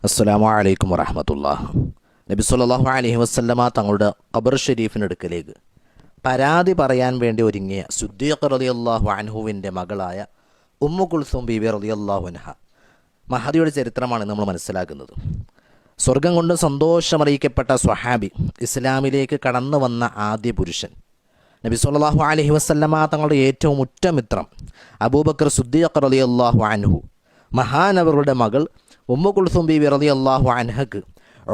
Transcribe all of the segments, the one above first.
അസ്സലാമു അലൈക്കും വറഹ്മത്തുള്ളാഹി. നബി സല്ലല്ലാഹു അലൈഹി വസല്ലമ തങ്ങളുടെ ഖബർ ഷരീഫിനടുക്കലേക്ക് പരാതി പറയാൻ വേണ്ടി ഒരുങ്ങിയ സിദ്ദീഖ് റളിയല്ലാഹു അൻഹുവിൻ്റെ മകളായ ഉമ്മു കുൽസൂം ബീവി റളിയല്ലാഹു അൻഹ മഹദിയുടെ ചരിത്രമാണ് നമ്മൾ മനസ്സിലാക്കുന്നത്. സ്വർഗം കൊണ്ട് സന്തോഷമറിയിക്കപ്പെട്ട സ്വഹാബി, ഇസ്ലാമിലേക്ക് കടന്നു വന്ന ആദ്യ പുരുഷൻ, നബി സല്ലല്ലാഹു അലൈഹി വസല്ലമ തങ്ങളുടെ ഏറ്റവും ഉറ്റമിത്രം അബൂബക്കർ സിദ്ദീഖ് റളിയല്ലാഹു അൻഹു മഹാനവറുടെ മകൾ ഉമ്മു കുൽസൂം ബീവി റളിയല്ലാഹു അൻഹക്ക്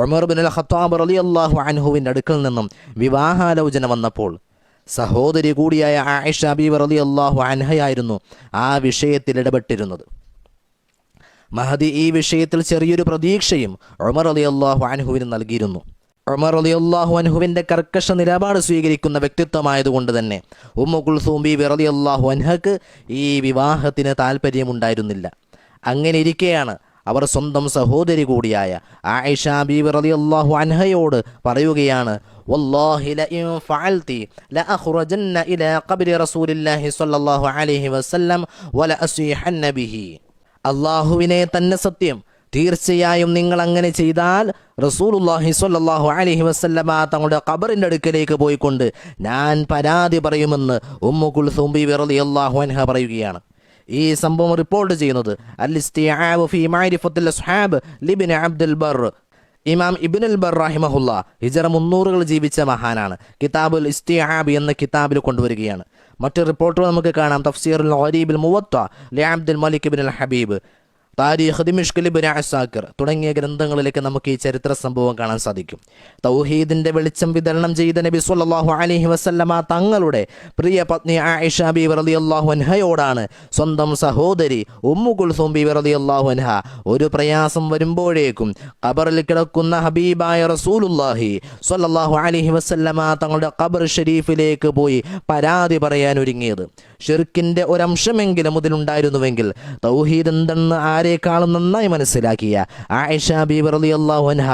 ഉമർ ബിൻ ഖത്താബ് റളിയല്ലാഹു അൻഹുവിൻ്റെ അടുക്കൽ നിന്നും വിവാഹാലോചന വന്നപ്പോൾ സഹോദരി കൂടിയായ ആയിഷ ബീവി റളിയല്ലാഹു അൻഹയായിരുന്നു ആ വിഷയത്തിൽ ഇടപെട്ടിരുന്നത്. മഹദി ഈ വിഷയത്തിൽ ചെറിയൊരു പ്രതീക്ഷയും ഉമർ റളിയല്ലാഹു അൻഹുവിന് നൽകിയിരുന്നു. ഉമർ റളിയല്ലാഹു അൻഹുവിൻ്റെ കർക്കശ നിലപാട് സ്വീകരിക്കുന്ന വ്യക്തിത്വമായതുകൊണ്ട് തന്നെ ഉമ്മു കുൽസൂം ബീവി റളിയല്ലാഹു അൻഹക്ക് ഈ വിവാഹത്തിന് താല്പര്യമുണ്ടായിരുന്നില്ല. അങ്ങനെ ഇരിക്കെയാണ് അവർ സ്വന്തം സഹോദരി കൂടിയായ ആയിഷ ബീവി റളിയല്ലാഹു അൻഹയോട് പറയുകയാണ്, വല്ലാഹി ലഇൻ ഫഅൽതി ലഅഖ്റജന്ന ഇലാ ഖബ്രി റസൂലില്ലാഹി സ്വല്ലല്ലാഹു അലൈഹി വസല്ലം വലഅസിഹന്ന ബിഹി. അല്ലാഹുവിനെ തന്നെ സത്യം, തീർച്ചയായും നിങ്ങൾ അങ്ങനെ ചെയ്താൽ റസൂലുള്ളാഹി സ്വല്ലല്ലാഹു അലൈഹി വസല്ലമ തങ്ങളുടെ ഖബറിൻ്റെ അടുക്കലേക്ക് പോയിക്കൊണ്ട് ഞാൻ പരാതി പറയുമെന്ന് ഉമ്മു കുൽസൂം ബീവി റളിയല്ലാഹു അൻഹ പറയുകയാണ്. ഈ സംഭവം റിപ്പോർട്ട് ചെയ്യുന്നത് അൽ-ഇസ്തിആബ് ഫീ മഅരിഫത്തിൽ അസ്ഹാബ് ലിബ്ൻ അബ്ദുൽ ബർ. ഇമാം ഇബ്നുൽ ബർ റഹിമഹുല്ലാ ഹിജറ 300 ജീവിച്ച മഹാനാണ്. കിതാബുൽ ഇസ്തിആബ് എന്ന കിതാബിൽ കൊണ്ടുവരികയാണ്. മറ്റു റിപ്പോർട്ടുകൾ നമുക്ക് കാണാം. തഫ്സീറുൽ ഗരീബിൽ മുവത്ത ലി അബ്ദുൽ മലിക് ഇബ്നുൽ ഹബീബ്, താരീഖ് ദിമിഷ്ക് ലിബ്ൻ അസാക്കിർ തുടങ്ങിയ ഗ്രന്ഥങ്ങളിലേക്ക് നമുക്ക് ഈ ചരിത്ര സംഭവം കാണാൻ സാധിക്കും. തൗഹീദിൻ്റെ വെളിച്ചം വിതരണം ചെയ്ത നബി സല്ലല്ലാഹു അലൈഹി വസല്ലമ തങ്ങളുടെ പ്രിയ പത്നി ആയിഷ ബീവി റളിയല്ലാഹു അൻഹയോടാണ് സ്വന്തം സഹോദരി ഉമ്മു കുൽസൂം ബീവി റളിയല്ലാഹു അൻഹ ഒരു പ്രയാസം വരുമ്പോഴേക്കും ഖബറിൽ കിടക്കുന്ന ഹബീബായ റസൂലുള്ളാഹി സ്വല്ലല്ലാഹു അലൈഹി വസല്ലമ തങ്ങളുടെ ഖബർ ഷരീഫിലേക്ക് പോയി പരാതി പറയാൻ ഒരുങ്ങിയത്. ഷിർക്കിൻ്റെ ഒരംശമെങ്കിലും ഇതിലുണ്ടായിരുന്നുവെങ്കിൽ തൗഹീദ് എന്തെന്ന് ആരെക്കാളും നന്നായി മനസ്സിലാക്കിയ ആയിഷ ബീവി റളിയല്ലാഹു അൻഹ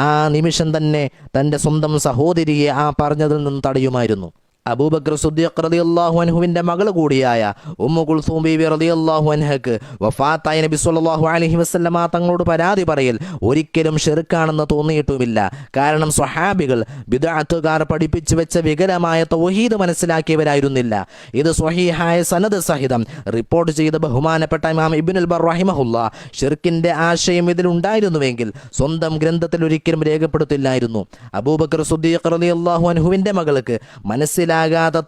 ആ നിമിഷം തന്നെ തൻ്റെ സ്വന്തം സഹോദരിയെ ആ പറഞ്ഞതിൽ നിന്ന് തടയുമായിരുന്നു. അബൂബക്കർ സിദ്ദീഖ് റളിയല്ലാഹു അൻഹുവിൻ്റെ മകൾ കൂടിയായ ഉമ്മു കുൽസൂം ബീവി റളിയല്ലാഹു അൻഹക്ക് വഫാത്തായ നബി സല്ലല്ലാഹു അലൈഹി വസല്ലമ തങ്ങളോട് പരാതി പറയൽ ഒരിക്കലും ഷിർക്കാണെന്ന് തോന്നിയിട്ടുമില്ല. കാരണം സ്വഹാബികൾ ബിദ്അത്തുകാർ പഠിപ്പിച്ചു വെച്ച വികലമായ തൗഹീദ് മനസ്സിലാക്കിയവരായിരുന്നില്ല. ഇത് സ്വഹീഹായ സനദ് സഹിതം റിപ്പോർട്ട് ചെയ്ത ബഹുമാനപ്പെട്ട ഇമാം ഇബ്നുൽ ബർ റഹിമഹുല്ലാ ഷിർക്കിൻ്റെ ആശയം ഇതിലുണ്ടായിരുന്നുവെങ്കിൽ സ്വന്തം ഗ്രന്ഥത്തിൽ ഒരിക്കലും രേഖപ്പെടുത്തില്ലായിരുന്നു. അബൂബക്കർ സിദ്ദീഖ് റളിയല്ലാഹു അൻഹുവിൻ്റെ മകൾക്ക് മനസ്സിലാകാത്ത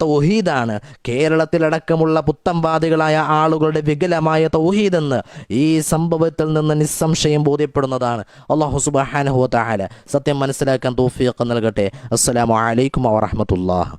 തൗഹീദാണ് കേരളത്തിലടക്കമുള്ള പുത്തംവാദികളായ ആളുകളുടെ വികലമായ തൗഹീദെന്ന് ഈ സംഭവത്തിൽ നിന്ന് നിസ്സംശയം ബോധ്യപ്പെടുന്നതാണ്. അല്ലാഹു സുബ്ഹാനഹു വ തആല സത്യം മനസ്സിലാക്കാൻ തൗഫീഖ് നൽകട്ടെ. അസ്സലാമു അലൈക്കും വറഹ്മത്തുള്ളാഹി.